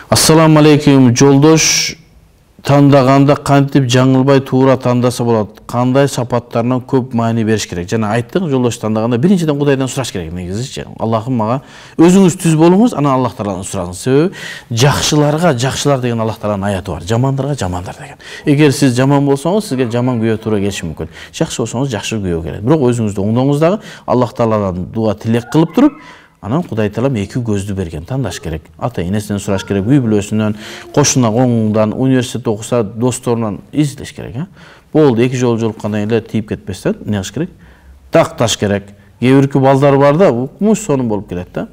Assalamu alaikum жолдош, тандаганда кантип жаңылбай туура тандаса болот? Кандай сапаттарынан көп маани бериш керек? Жана айттык, жолдош тандаганда биринчиден Кудайдан сураш керек негизичи. Аллахым мага өзүңүз түз болуңуз, анан Аллах Тааладан сураңыз. Себеби жакшыларга жакшылар деген Аллах Тааланын аяты бар, жамандарга жамандар деген. Эгер сиз жаман болсоңуз, сизге жаман күйөө туура келиши мүмкүн. Жакшы болсоңуз, жакшы күйөө келет. Бирок өзүңүздү оңдоңуз дагы Аллах Тааладан дуа тилек кылып туруп, анан Кудай Таалам эки көздү берген, тандаш керек. Ата энесинен сураш керек, үй бүлөсүнөн, кошуна коңундан, университетте окуса досторунан издеш керек, Болду, эки жолу жолуккандан эле тийип кетпестен эмне кылыш керек? Такташ керек. Кээ бирки балдар бар да, укмуш сонун болуп келет да.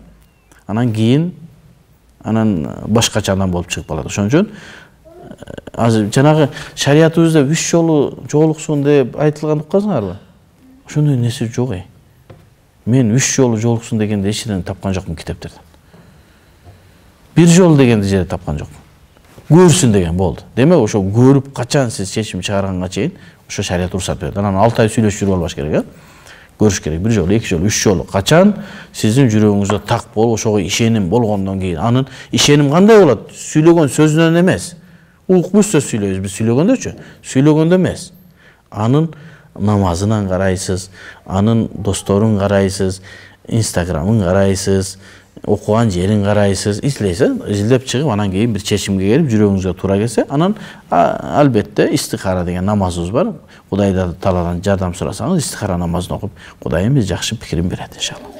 Анан кийин башкача адам болуп чыгып калат. Ошон үчүн азыр жанагы шариятыбызда 3 жолу жолуксун деп айтылган уккансыңарбы? Ошондой нерсе жок. Мен 3 жолу жолуксун дегенде эчинен тапкан жокмун китептерден. 1 жол дегенде жерде тапкан жокмун. Көрсүн деген болду. Демек ошо көрүп качан сиз чечим чыгарганга чейин ошо шарият уруксат берет. Анан 6 ай сүйлөшүп жүрүп албаш керек, Көрүш керек. 1 жолу, 2 жолу, 3 жолу. Качан сиздин жүрөгүңүздө так болуп, ошого ишеним болгондон кийин, анын ишеним кандай болот? Сүйлөгөн сөзүнөн эмес. Укмуш сөз сүйлөйбүз, биз сүйлөгөндөчү. Сүйлөгөндө эмес. Анын намазынан карайсыз, анын досторун карайсыз, инстаграмын карайсыз, окуган жерин карайсыз, изилдеп чыгып, анан кийин бир чечимге келип, жүрөгүңүзгө туура келсе, анан албетте истихара деген намазыбыз бар. Кудай Тааладан жардам сурасаңыз, истихара намазын окуп, Кудайым биз жакшы пикирин берет иншалла.